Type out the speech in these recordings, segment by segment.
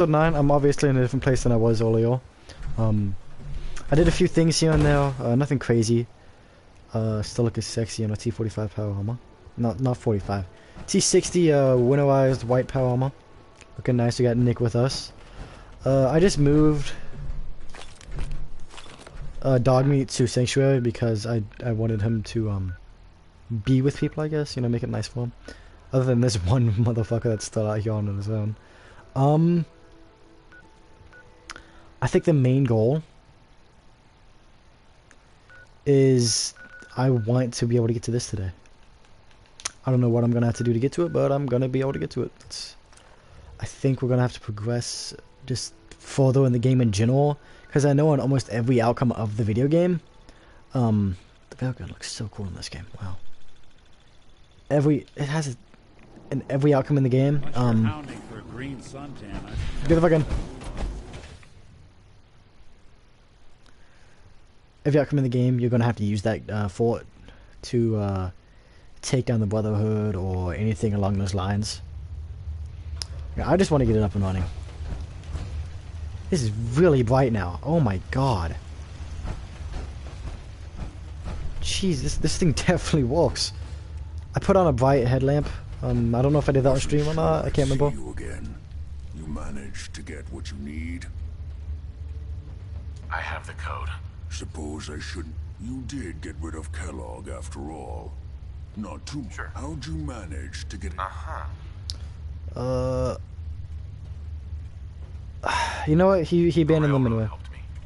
episode 9, I'm obviously in a different place than I was earlier. I did a few things here and there, nothing crazy. Still looking sexy on a T45 power armor. Not 45. T60 winterized white power armor. Looking nice, we got Nick with us. I just moved dog meat to Sanctuary because I wanted him to be with people, I guess, you know, make it nice for him. Other than this one motherfucker that's still out here on his own. I think the main goal is I want to be able to get to this today. I don't know what I'm gonna have to do to get to it, but I'm gonna be able to get to it. I think we're gonna have to progress just further in the game in general, because I know in almost every outcome of the video game, the background looks so cool in this game. Wow. In every outcome in the game. Get the fucking. Every outcome in the game, you're gonna have to use that fort to take down the Brotherhood or anything along those lines. Yeah, I just want to get it up and running. This is really bright now. Oh my god. Jeez, this thing definitely works. I put on a bright headlamp. I don't know if I did that on stream or not. I can't remember. You again. You managed to get what you need. I have the code. Suppose I shouldn't. You did get rid of Kellogg after all. Not too much. Sure. How'd you manage to get it? You know what? He abandoned them anyway.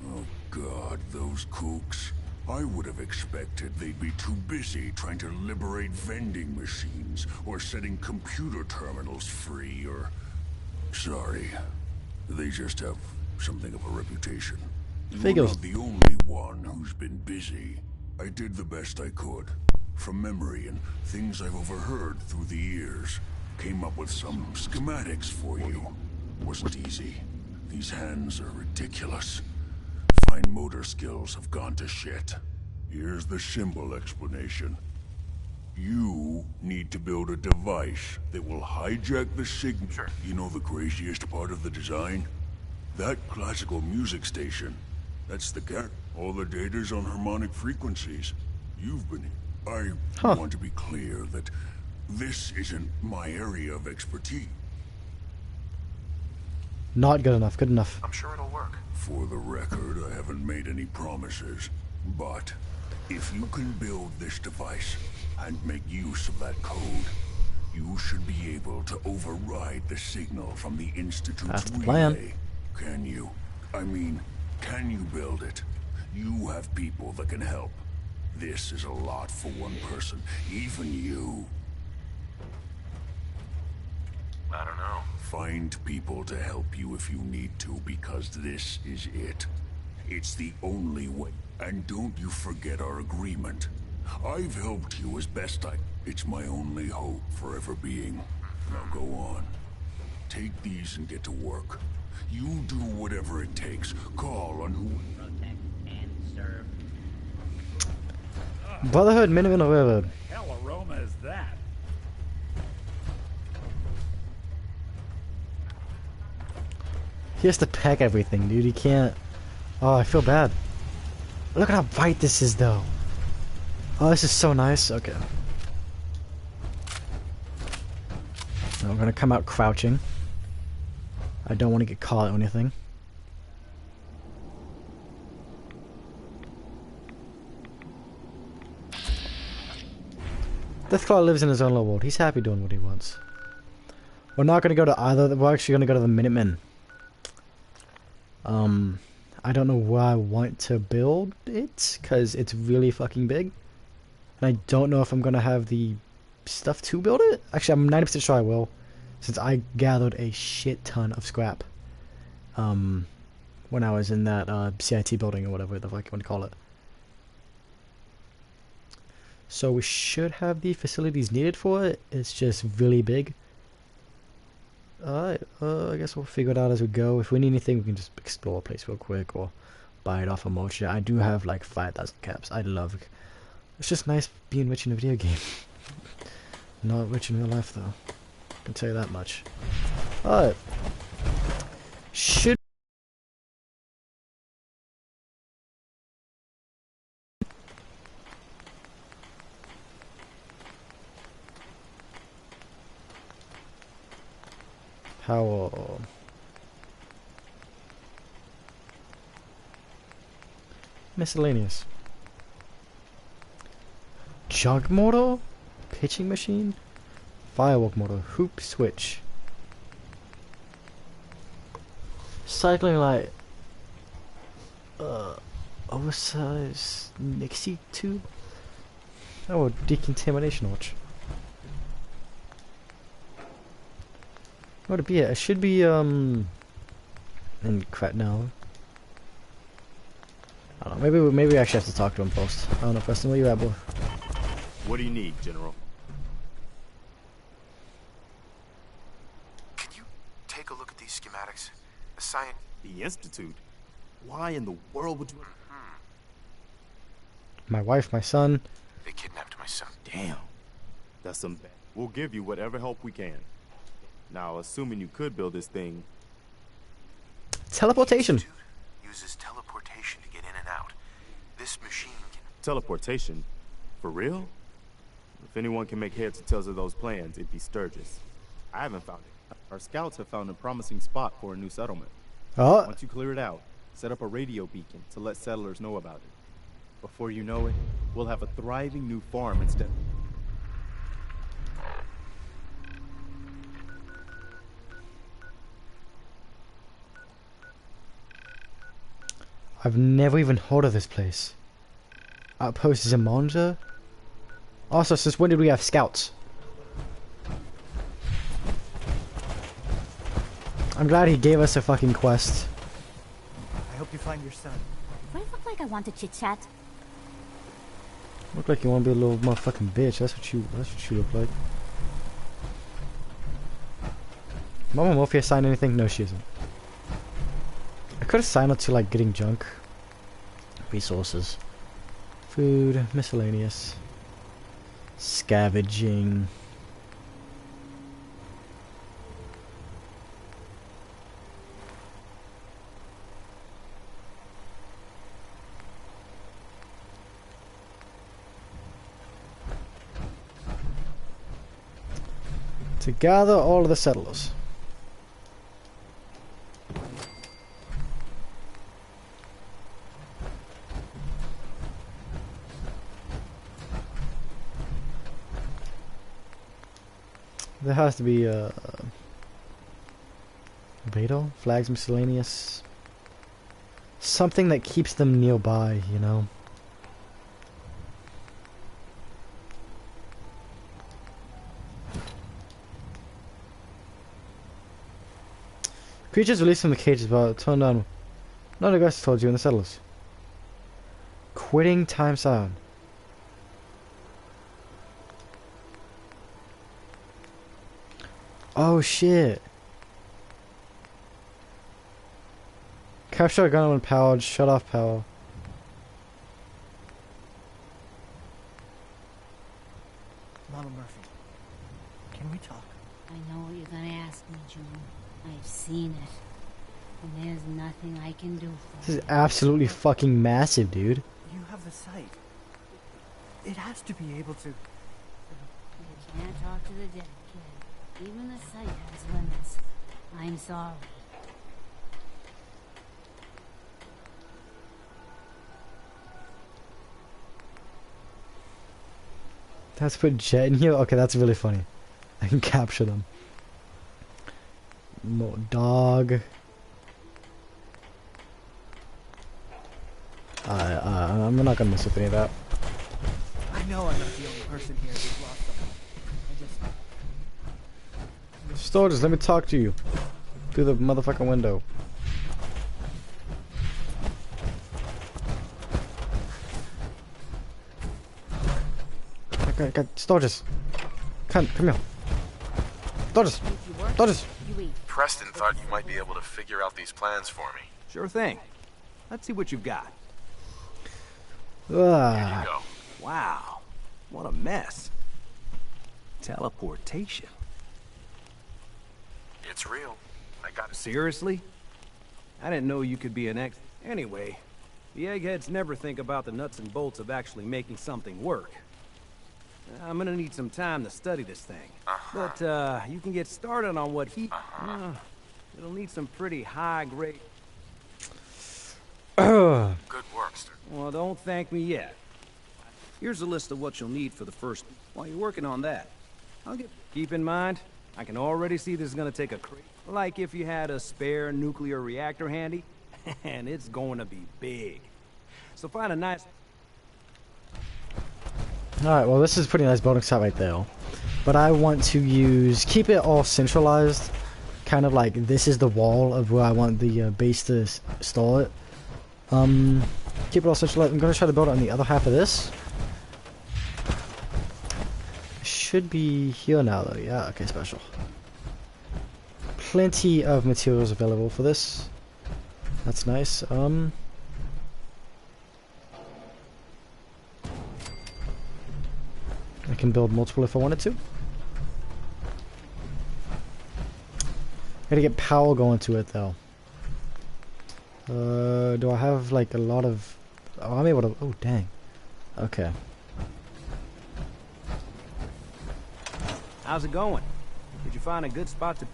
Oh god, those kooks. I would have expected they'd be too busy trying to liberate vending machines or setting computer terminals free or... Sorry. They just have something of a reputation. You're not the only one who's been busy. I did the best I could. From memory and things I've overheard through the years. Came up with some schematics for you. Wasn't easy. These hands are ridiculous. Fine motor skills have gone to shit. Here's the symbol explanation. You need to build a device that will hijack the signal. Sure. You know the craziest part of the design? That classical music station. That's the cat. All the data's on harmonic frequencies. You've been... I want to be clear that this isn't my area of expertise. Not good enough. Good enough. I'm sure it'll work. For the record, I haven't made any promises. But if you can build this device and make use of that code, you should be able to override the signal from the Institute's relay. Can you? I mean, can you build it? You have people that can help. This is a lot for one person, even you. I don't know. Find people to help you if you need to, because this is it. It's the only way. And don't you forget our agreement. I've helped you as best I... It's my only hope for ever being. Now go on. Take these and get to work. You do whatever it takes. Call on who... Brotherhood, Minimum Railroad. Hell aroma is that? He has to pack everything, dude. He can't... Oh, I feel bad. Look at how bright this is, though. Oh, this is so nice. Okay. Now I'm gonna come out crouching. I don't want to get caught or anything. Deathclaw lives in his own little world. He's happy doing what he wants. We're not gonna go to either. We're actually gonna go to the Minutemen. I don't know where I want to build it, because it's really fucking big. And I don't know if I'm gonna have the stuff to build it. Actually, I'm 90% sure I will, since I gathered a shit ton of scrap. When I was in that CIT building or whatever the fuck you want to call it. So we should have the facilities needed for it. It's just really big. Alright, I guess we'll figure it out as we go. If we need anything, we can just explore a place real quick or buy it off a merchant. I do have like 5,000 caps. I love it. It's just nice being rich in a video game. Not rich in real life though. I can tell you that much. Alright. Should Powell. Miscellaneous. Jug motor? Pitching machine? Firework motor. Hoop switch. Cycling light. Oversized Nixie tube? Oh, decontamination watch. What would it be? It should be, in crap, no. I don't know, maybe we actually have to talk to him first. I don't know, Preston, where you at, boy? What do you need, General? Can you take a look at these schematics? The Institute? Why in the world would you... My wife, my son. They kidnapped my son. Damn. That's some bad. We'll give you whatever help we can. Now, assuming you could build this thing... Teleportation. The Institute uses teleportation to get in and out. This machine can... Teleportation? For real? If anyone can make heads or tails of those plans, it'd be Sturgis. I haven't found it. Our scouts have found a promising spot for a new settlement. Oh, Once you clear it out, set up a radio beacon to let settlers know about it. Before you know it, we'll have a thriving new farm instead. I've never even heard of this place. Outpost Zimonja? Also, since when did we have scouts? I'm glad he gave us a fucking quest. I hope you find your son. Do I look like I want to chit-chat? Look like you want to be a little motherfucking bitch. That's what you look like. Mama Morphe signed anything? No, she isn't. I could have signed up to like getting junk. Resources. Food, miscellaneous. Scavenging. To gather all of the settlers. There has to be Beto, flags, miscellaneous. Something that keeps them nearby, you know. Creatures released from the cages but turned on. None of the guys told you in the settlers. Quitting time sound. Oh shit. Capture a gun when powered, shut off power. Mama Murphy, can we talk? I know what you're gonna ask me, June. I've seen it. And there's nothing I can do for This you. is absolutely fucking massive, dude. You have the sight. It has to be able to... You can't talk to the dead, kid. Even the sight has limits. I'm sorry. Let's put Jet in here. Okay, that's really funny. I can capture them. More dog. I'm not gonna mess with any of that. I know I'm not the only person here who's lost someone. I just... Storage, let me talk to you. Through the motherfucking window. Okay, Storage. Come here. Storage. Storage. You eat. Preston thought you might be able to figure out these plans for me. Sure thing. Let's see what you've got. Here you Ah. go. Wow. What a mess. Teleportation. It's real. I got to see. Seriously? I didn't know you could be an ex... Anyway, the eggheads never think about the nuts and bolts of actually making something work. I'm gonna need some time to study this thing. But, you can get started on what he... it'll need some pretty high-grade... Good work, sir. Well, don't thank me yet. Here's a list of what you'll need for the first... While you're working on that, I'll get... Keep in mind, I can already see this is gonna take a like if you had a spare nuclear reactor handy, and it's going to be big. So find a nice... Alright, well this is a pretty nice building site right there. But I want to keep it all centralized. Kind of like this is the wall of where I want the base to store it. Keep it all centralized. I'm going to try to build it on the other half of this. Should be here now though, yeah, okay, special. Plenty of materials available for this. That's nice. I can build multiple if I wanted to. Gotta get power going to it though. Do I have like a lot of... Oh, I'm able to... Oh, dang. Okay. How's it going? Did you find a good spot to...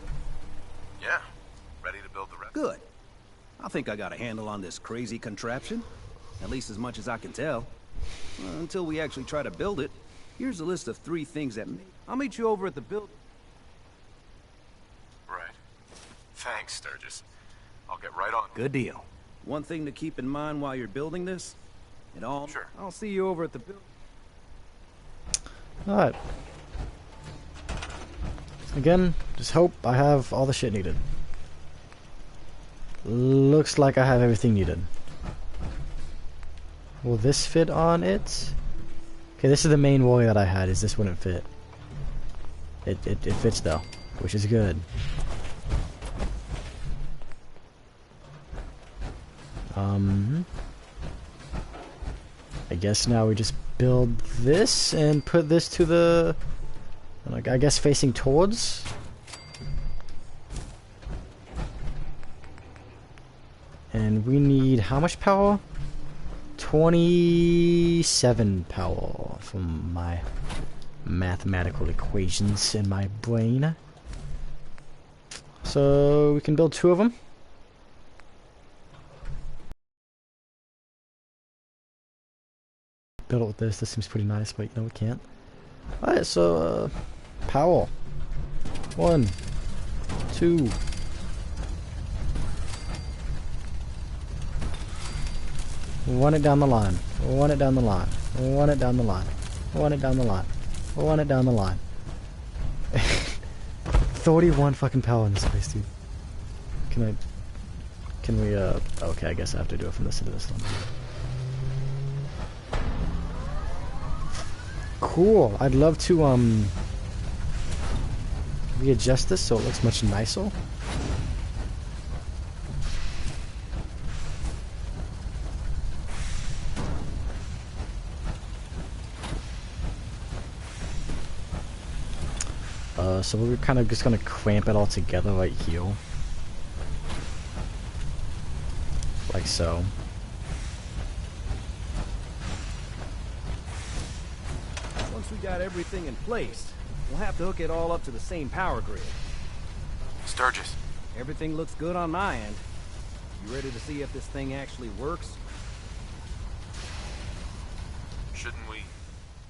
Yeah. Ready to build the rest? Good. I think I got a handle on this crazy contraption. At least as much as I can tell. Until we actually try to build it, here's a list of 3 things that... I'll meet you over at the build... Right. Thanks, Sturgis. I'll get right on. Good deal. One thing to keep in mind while you're building this... Sure. I'll see you over at the build... Alright. Again, just hope I have all the shit needed. Looks like I have everything needed. Will this fit on it? Okay, this is the main worry that I had, is this wouldn't fit. It fits though, which is good. I guess now we just build this and put this to the... Like, I guess facing towards. And we need how much power? 27 power from my mathematical equations in my brain. So we can build 2 of them. Build it with this. This seems pretty nice, but you know we can't. Alright, so power. 1, 2. Run it down the line. Run it down the line. Run it down the line. Run it down the line. Run it down the line. 31 fucking power in this place, dude. Can we, okay, I guess I have to do it from this to this one. Cool. I'd love to, readjust this so it looks much nicer. So we're kind of just gonna clamp it all together right here. Like so. Once we got everything in place, we'll have to hook it all up to the same power grid. Sturgis. Everything looks good on my end. You ready to see if this thing actually works? Shouldn't we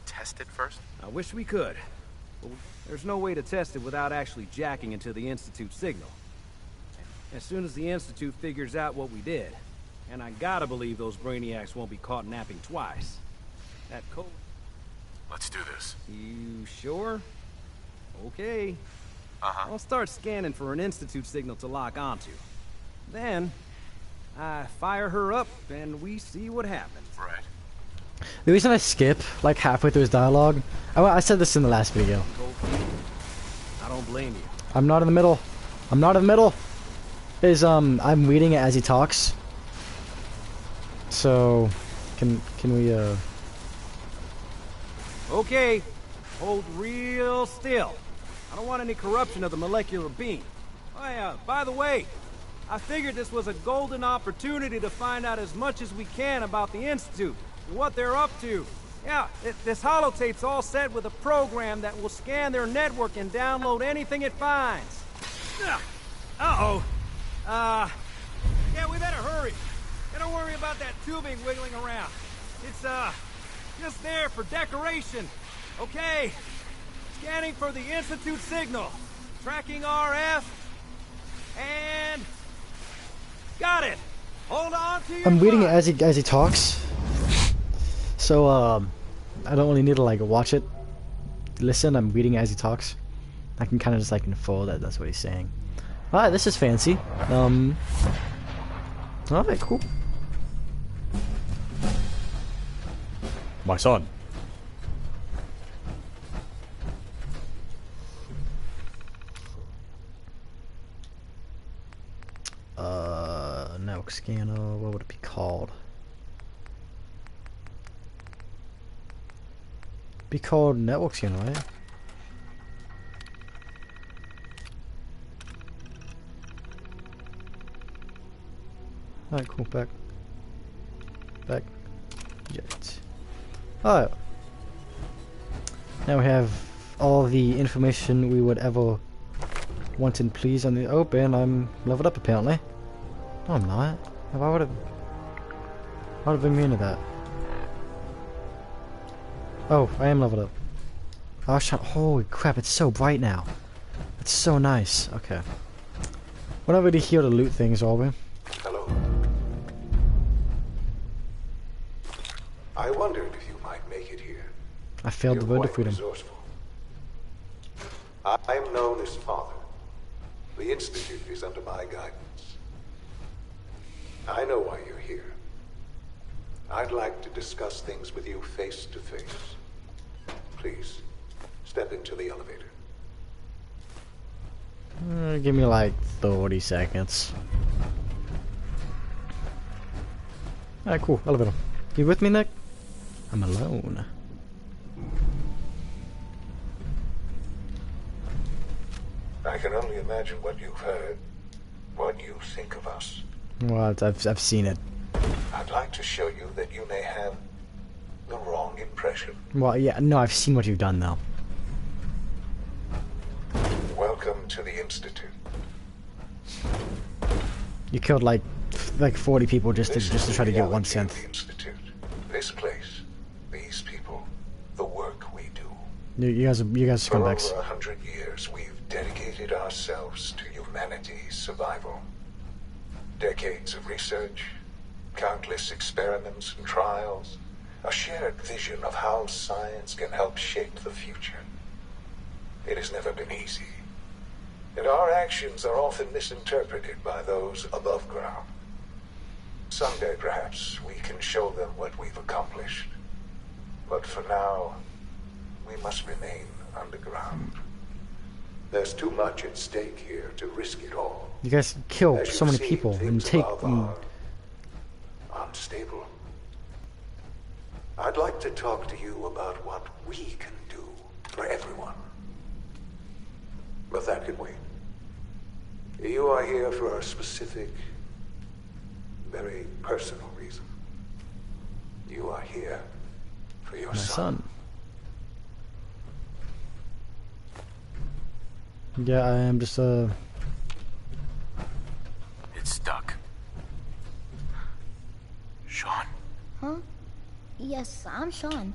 test it first? I wish we could. But there's no way to test it without actually jacking into the Institute signal. As soon as the Institute figures out what we did, and I gotta believe those brainiacs won't be caught napping twice. That code... Let's do this. You sure? Okay. Uh-huh. I'll start scanning for an Institute signal to lock onto. Then, I fire her up, and we see what happens. Right. The reason I skip, like, halfway through his dialogue... I said this in the last video. I don't blame you. I'm not in the middle. I'm not in the middle. Is, I'm reading it as he talks. So... Can we, Okay. Hold real still. I don't want any corruption of the molecular beam. Oh yeah, by the way, I figured this was a golden opportunity to find out as much as we can about the Institute and what they're up to. Yeah, this holotape's all set with a program that will scan their network and download anything it finds. Uh-oh. Yeah, we better hurry. And don't worry about that tubing wiggling around. It's, just there for decoration. Okay. Scanning for the Institute signal. Tracking RF. And... got it! Hold on to your I'm reading it butt. as he talks. So, I don't really need to, like, watch it. Listen, I'm reading it as he talks. I can kind of just, like, infer that that's what he's saying. Alright, this is fancy. Alright, cool. My son. Network scanner, what would it be called? Be called network scanner, right? Alright, cool, back. Eject. Alright. Now we have all the information we would ever want and please on the open. I'm leveled up apparently. No, I'm not. Why would have been mean to that? Oh, I am leveled up. Oh, holy crap, it's so bright now. It's so nice. Okay. We're not really here to loot things, are we? Hello. I wondered if you might make it here. I failed You're the road to quite freedom. resourceful. I am known as Father. The Institute is under my guidance. I know why you're here. I'd like to discuss things with you face to face. Please, step into the elevator. Give me like 30 seconds. Alright, cool. Elevator. You with me, Nick? I'm alone. I can only imagine what you've heard, what you think of us. Well, I've seen it. I'd like to show you that you may have the wrong impression. Well, yeah, no, I've seen what you've done though. Welcome to the Institute. You killed like 40 people just to try to get 1 cent. The Institute. This place, these people, the work we do. You guys are scumbags. For over 100 years, we've dedicated ourselves to humanity's survival. Decades of research, countless experiments and trials, a shared vision of how science can help shape the future. It has never been easy, and our actions are often misinterpreted by those above ground. Someday, perhaps, we can show them what we've accomplished. But for now, we must remain underground. There's too much at stake here to risk it all. You guys kill As so you've many seen, people and things take. above are unstable. I'd like to talk to you about what we can do for everyone. But that can wait. You are here for a specific, very personal reason. You are here for your My son. Yeah, I am just It's stuck. Sean? Huh? Yes, I'm Sean.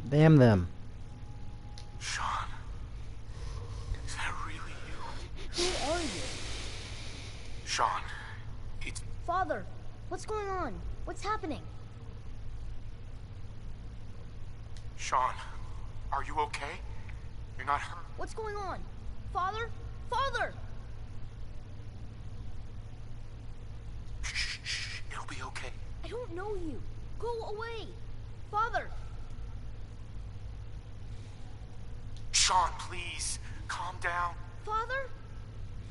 damn them. Sean? Is that really you? Who are you? Sean, it's... Father, what's going on? What's happening? Sean, are you okay? You're not hurt? What's going on? Father? Father! Shh, it'll be okay. I don't know you. Go away. Father! Sean, please, calm down. Father?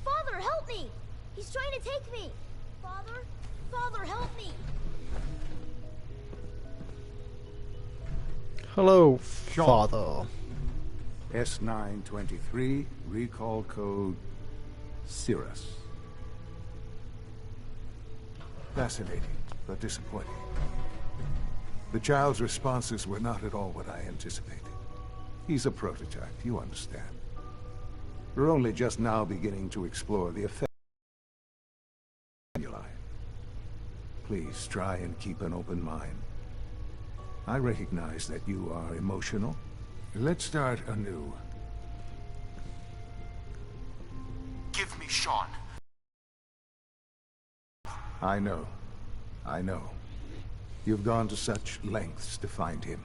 Father, help me! He's trying to take me! Father? Father, help me! Hello, father. S923, recall code Cirrus. Fascinating, but disappointing. The child's responses were not at all what I anticipated. He's a prototype, you understand. We're only just now beginning to explore the effect. Please try and keep an open mind. I recognize that you are emotional. Let's start anew. Give me Sean. I know. I know. You've gone to such lengths to find him.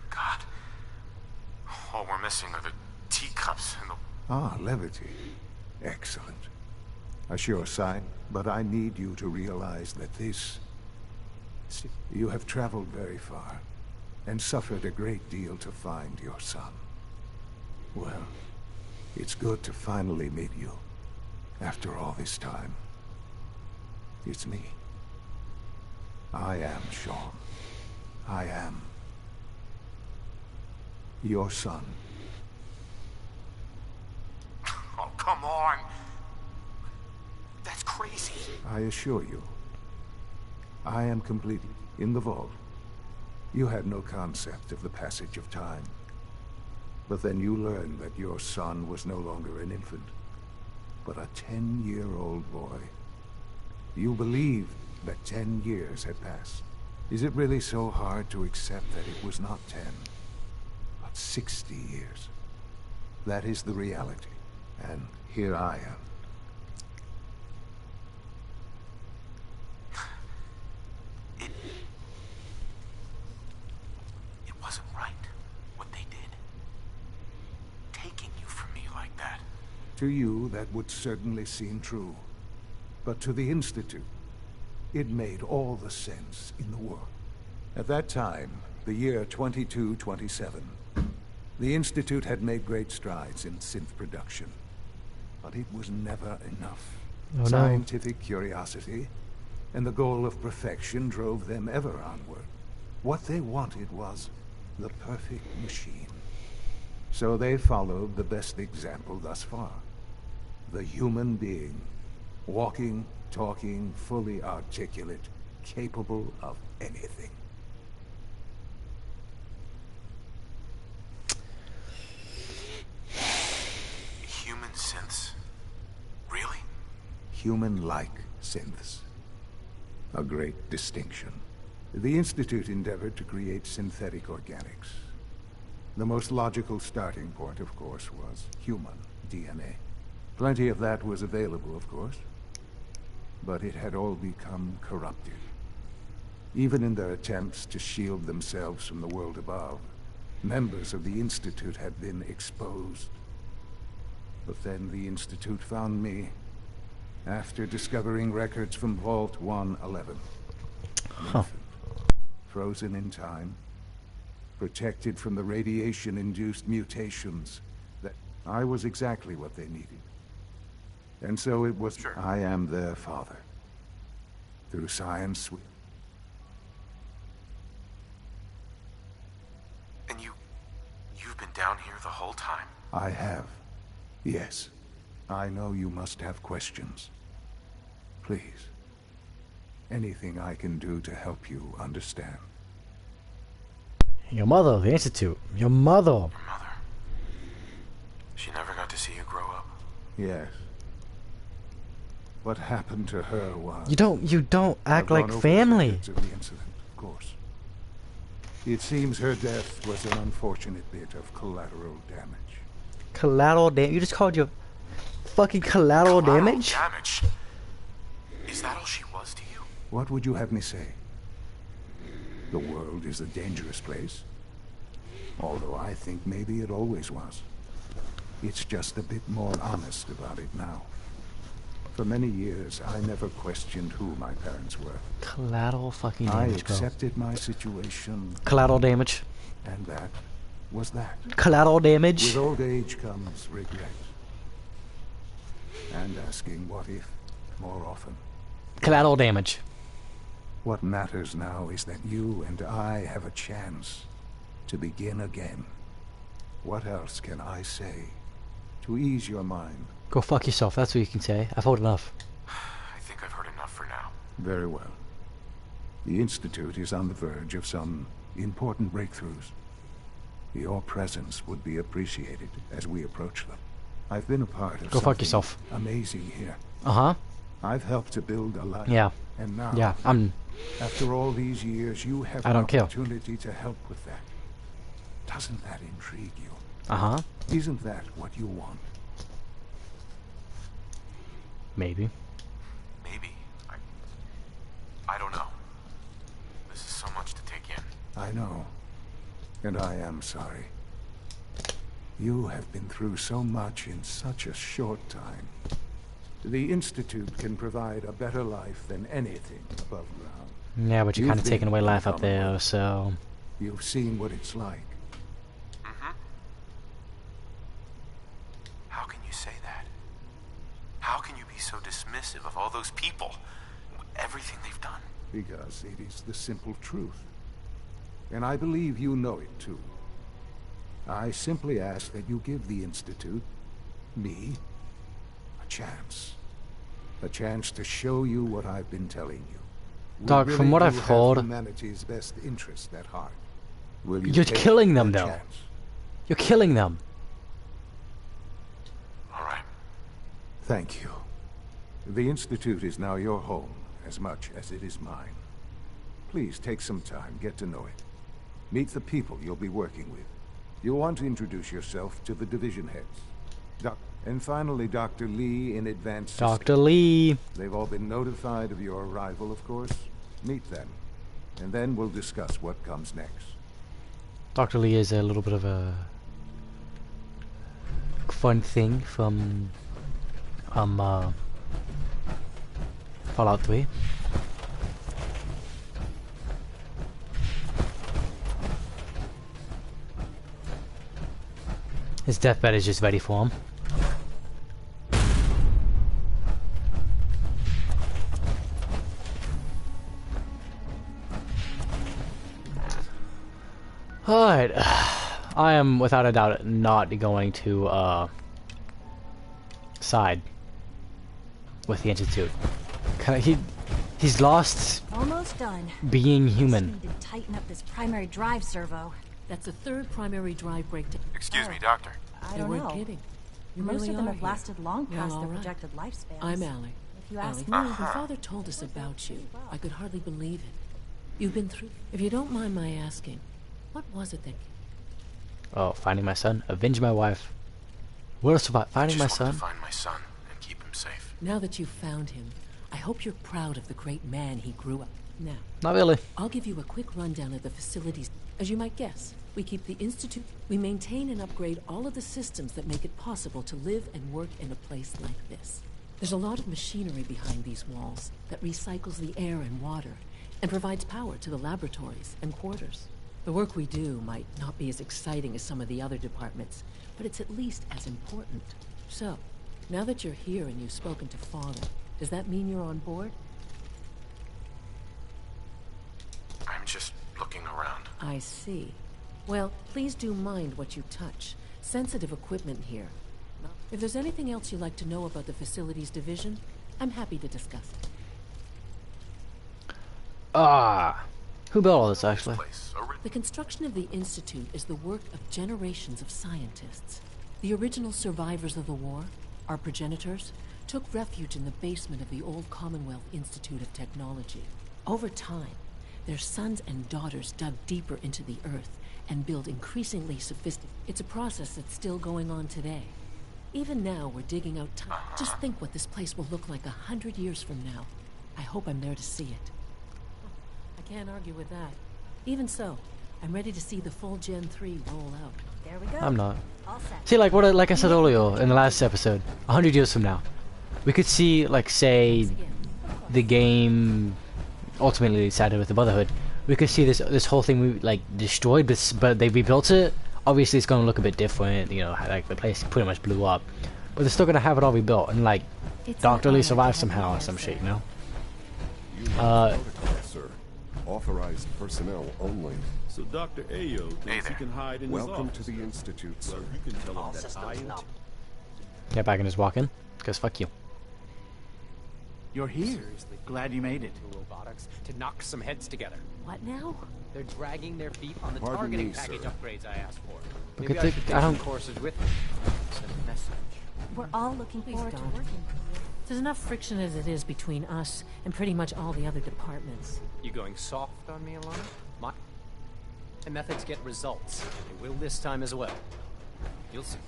God. All we're missing are the teacups and the... Ah, levity. Excellent. A sure sign, but I need you to realize that this... You have traveled very far, and suffered a great deal to find your son. Well, it's good to finally meet you, after all this time. It's me. I am Sean. I am... your son. Oh, come on! That's crazy. I assure you, I am completely in the vault. You had no concept of the passage of time. But then you learned that your son was no longer an infant, but a 10-year-old boy. You believed that 10 years had passed. Is it really so hard to accept that it was not 10, but 60 years? That is the reality, and here I am. It wasn't right, what they did. Taking you from me like that. To you, that would certainly seem true. But to the Institute, it made all the sense in the world. At that time, the year 2227, the Institute had made great strides in synth production. But it was never enough. Oh, no. Scientific curiosity and the goal of perfection drove them ever onward. What they wanted was the perfect machine. So they followed the best example thus far. The human being. Walking, talking, fully articulate, capable of anything. Human synths? Really? Human-like synths. A great distinction. The Institute endeavored to create synthetic organics. The most logical starting point, of course, was human DNA. Plenty of that was available, of course. But it had all become corrupted. Even in their attempts to shield themselves from the world above, members of the Institute had been exposed. But then the Institute found me, after discovering records from Vault 111. Huh. Frozen in time, protected from the radiation-induced mutations, that I was exactly what they needed. And so it was, Sure. I am their father. Through science, And you've been down here the whole time? I have. Yes. I know you must have questions. Please. Anything I can do to help you understand. Your mother, the Institute. Your mother. Your mother. She never got to see you grow up? Yes. What happened to her was... You don't act I've like gone over family. the of the incident, of course. It seems her death was an unfortunate bit of collateral damage. Collateral damage? You just called your fucking collateral damage? Damage? Is that all she was to you? What would you have me say? The world is a dangerous place. Although I think maybe it always was. It's just a bit more honest about it now. For many years, I never questioned who my parents were. Collateral fucking I damage, bro. accepted my situation. Collateral damage. And that was that. Collateral damage. With old age comes regret. And asking what if more often. Collateral damage. What matters now is that you and I have a chance to begin again. What else can I say to ease your mind. Go fuck yourself, that's what you can say. I've heard enough. I think I've heard enough for now. Very well. The Institute is on the verge of some important breakthroughs. Your presence would be appreciated as we approach them. I've been a part of Go fuck something yourself. amazing here. Uh-huh. I've helped to buid a life. Yeah. And now, Yeah, after all these years, you have I an don't care. opportunity to help with that. Doesn't that intrigue you? Uh-huh. Isn't that what you want? Maybe. Maybe. I don't know. This is so much to take in. I know. And I am sorry. You have been through so much in such a short time. The Institute can provide a better life than anything above ground. Yeah, but you're kind of You've taking been away to life up there, Commonwealth. so... You've seen what it's like. How can you say that? How can you be so dismissive of all those people? Everything they've done? Because it is the simple truth. And I believe you know it too. I simply ask that you give the Institute, me, a chance. A chance to show you what I've been telling you. We Doc, from really what do I've have heard... humanity's best interest at heart. Will you You're take killing them, that though. chance? You're killing them. All right. Thank you. The Institute is now your home, as much as it is mine. Please take some time, get to know it. Meet the people you'll be working with. You'll want to introduce yourself to the division heads. And finally, Dr. Lee in Advanced Dr. Lee. They've all been notified of your arrival, of course. Meet them. And then we'll discuss what comes next. Dr. Lee is a little bit of a fun thing from Fallout 3. His deathbed is just ready for him. Alright, I am without a doubt not going to side with the Institute. He's lost Almost done. being Just human. need to tighten up this primary drive servo. That's the third primary drive breakdown. Excuse me, Doctor. I They don't weren't know. kidding. You Most really of them are have here. lasted long Well, past all their right. projected lifespans. I'm Allie. If you ask Allie, me, when Father told us about you, I could hardly believe it. You've been through... If you don't mind my asking, what was it that... Oh, finding my son, avenge my wife. What else about finding my Just wanted son? to find my son and keep him safe. Now that you've found him, I hope you're proud of the great man he grew up. Now, Not really. I'll give you a quick rundown of the facilities. As you might guess, we keep the Institute. We maintain and upgrade all of the systems that make it possible to live and work in a place like this. There's a lot of machinery behind these walls that recycles the air and water and provides power to the laboratories and quarters. The work we do might not be as exciting as some of the other departments, but it's at least as important. So, now that you're here and you've spoken to Father, does that mean you're on board? I'm just looking around. I see. Well, please do mind what you touch. Sensitive equipment here. If there's anything else you'd like to know about the facilities division, I'm happy to discuss it. Who built all this, actually? The construction of the Institute is the work of generations of scientists. The original survivors of the war, our progenitors, took refuge in the basement of the old Commonwealth Institute of Technology. Over time, their sons and daughters dug deeper into the earth and built increasingly sophisticated... It's a process that's still going on today. Even now, we're digging out time. Just think what this place will look like 100 years from now. I hope I'm there to see it. I can't argue with that. Even so, I'm ready to see the full Gen 3 roll out. there we go. I'm not. All set. See, like I said earlier in the last episode, 100 years from now, we could see, like, say, the game ultimately sided with the Brotherhood. We could see this whole thing destroyed, but they rebuilt it. Obviously, it's gonna look a bit different. You know, like the place pretty much blew up, but they're still gonna have it all rebuilt, and like Dr. Lee survived somehow or some shit, you know. Sir, authorized personnel only. So Dr. Ayo thinks he can hide in his Welcome office. to the Institute, sir. Well, you can tell him that I am... Get back and just walk in. Because fuck you. You're here. Seriously, Glad you made it. robotics to knock some heads together. What now? They're dragging their feet on the Pardon targeting me, package sir. upgrades I asked for. Look Maybe at I the- should take I some don't- courses with me. Send a message. We're all looking Please forward to don't. working with you. There's enough friction as it is between us and pretty much all the other departments. You going soft on me, Alana? My methods get results. They will this time as well. You'll see.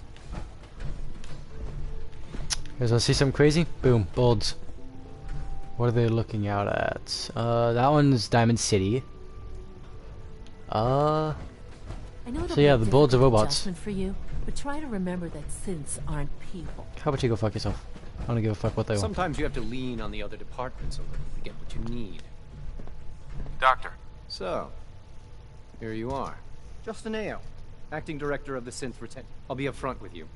You guys wanna see something crazy? Boom, builds. What are they looking out at? That one's Diamond City. I know it'll So be yeah, a the builds are difficult robots. adjustment for you, but try to remember that synths aren't people. How about you go fuck yourself? I don't give a fuck what they want. Sometimes you have to lean on the other departments a little to get what you need. Doctor. So, here you are. Justin Ayo, acting director of the Synth Retention. I'll be upfront with you.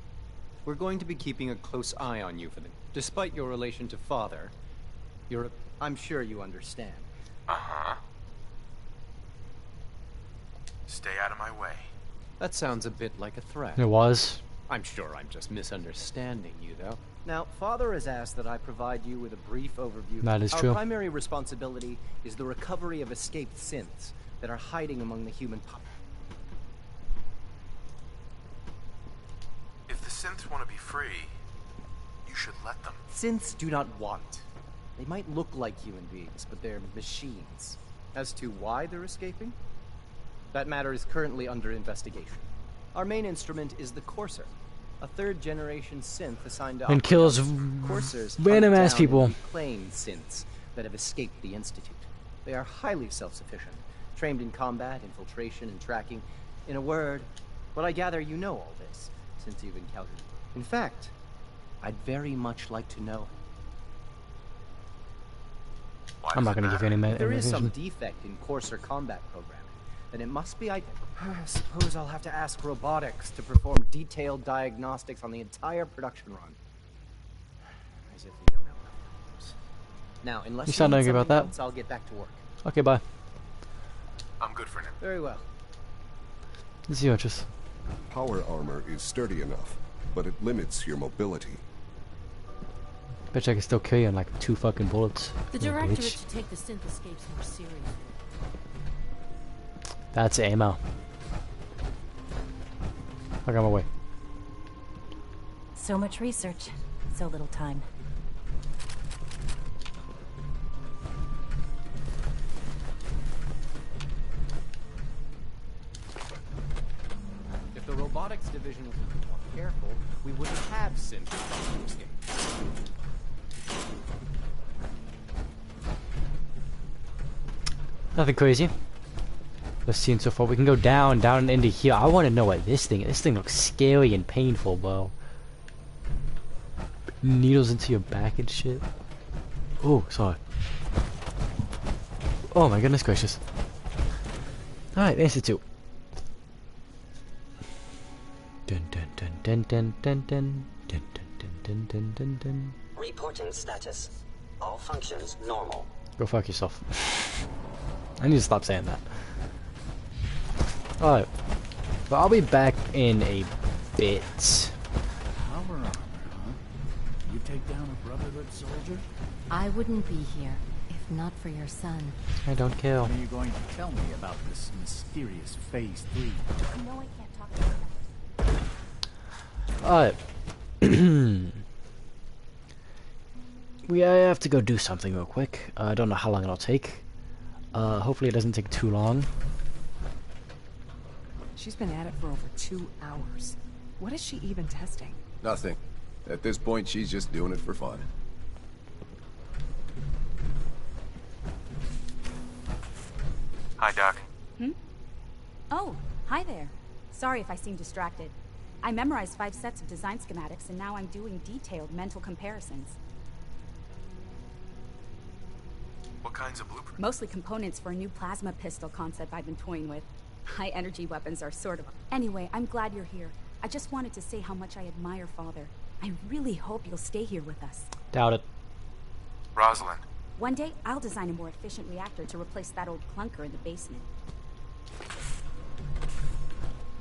We're going to be keeping a close eye on you for the. Despite your relation to Father, you're. I'm sure you understand. Uh-huh. Stay out of my way. That sounds a bit like a threat. It was. I'm sure I'm just misunderstanding you, though. Now, Father has asked that I provide you with a brief overview. That is Our true. primary responsibility is the recovery of escaped synths that are hiding among the human population. If the synths want to be free, you should let them. Synths do not want. They might look like human beings, but they're machines. As to why they're escaping, that matter is currently under investigation. Our main instrument is the Courser, a third-generation synth assigned to And kills Coursers random hunt ass down people. and reclaim synths that have escaped the Institute. They are highly self-sufficient, trained in combat, infiltration, and tracking. In a word, but I gather you know all this, since you've encountered it. In fact, I'd very much like to know. I'm not gonna give you any If there is some information. defect in Courser combat programming, then it must be I suppose I'll have to ask robotics to perform detailed diagnostics on the entire production run. As if we don't have enough problems. Now, unless You sound need angry about something that? else, I'll get back to work. Okay, bye. I'm good for now. Very well. This is your interest. Power armor is sturdy enough, but it limits your mobility. Bet you I can still kill you in like 2 fucking bullets. The you Directorate bitch. should take the synth escapes more seriously. That's ammo. Fuck out my way. So much research, so little time. If the robotics division was a bit more careful, we wouldn't have synths trying to escape. Nothing crazy. Let's see so far. We can go down and into here. I want to know what this thing looks scary and painful, bro. Needles into your back and shit. Oh, sorry. Oh my goodness gracious. Alright, Institute. Dun dun dun dun dun dun dun dun dun dun dun dun dun. Reporting status. All functions normal. Go fuck yourself. I need to stop saying that. Alright. But I'll be back in a bit. Power armor, huh? You take down a Brotherhood soldier? I wouldn't be here if not for your son. I don't care. When are you going to tell me about this mysterious Phase 3? No, I can't talk about that. Alright. I have to go do something real quick. I don't know how long it'll take. Hopefully it doesn't take too long. She's been at it for over 2 hours. What is she even testing? Nothing. At this point, she's just doing it for fun. Hi, Doc. Oh, hi there. Sorry if I seem distracted. I memorized 5 sets of design schematics, and now I'm doing detailed mental comparisons. What kinds of blueprints? Mostly components for a new plasma pistol concept I've been toying with. High-energy weapons are sort of... Anyway, I'm glad you're here. I just wanted to say how much I admire Father. I really hope you'll stay here with us. Doubt it. Rosalind. One day, I'll design a more efficient reactor to replace that old clunker in the basement.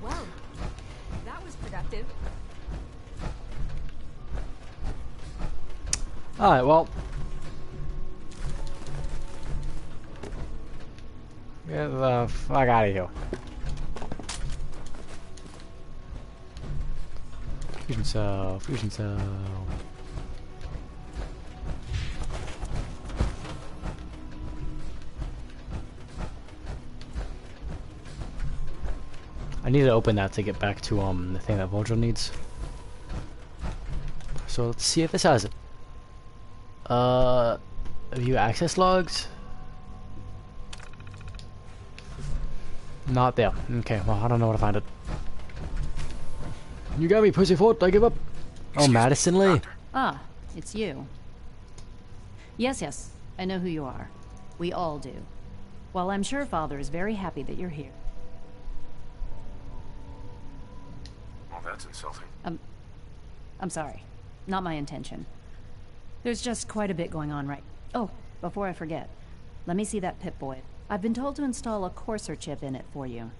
Well, that was productive. Alright, well. Get the fuck out of here. Fusion cell, fusion cell. I need to open that to get back to the thing that Voljo needs. So let's see if this has it. View access logs. Not there. Okay, well I don't know where to find it. You got me, pussyfoot. I give up. Oh, Madison Lee. Ah, it's you. Yes, yes, I know who you are. We all do. While I'm sure Father is very happy that you're here. Well, that's insulting. I'm sorry. Not my intention. There's just quite a bit going on right. Oh, before I forget, let me see that Pip-Boy. I've been told to install a Courser chip in it for you.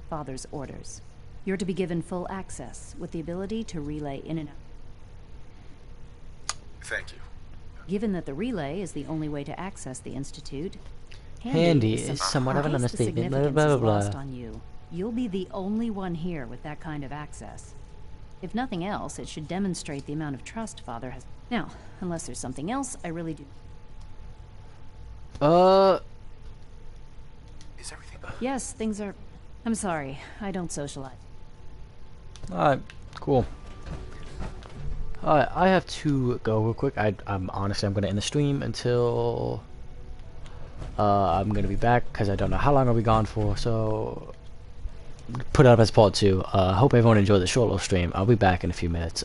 Father's orders. You're to be given full access, with the ability to relay in and out. Thank you. Given that the relay is the only way to access the Institute, handy is somewhat of an understatement. Blah, blah, blah, blah. Lost on you. You'll be the only one here with that kind of access. If nothing else, it should demonstrate the amount of trust Father has. Now, unless there's something else, I really do. Is everything? Yes, things are. I'm sorry, I don't socialize. Alright, cool. Alright, I have to go real quick. I'm honestly, I'm gonna end the stream until I'm gonna be back because I don't know how long I'll be gone for. So put it up as part 2. Hope everyone enjoyed the short little stream. I'll be back in a few minutes.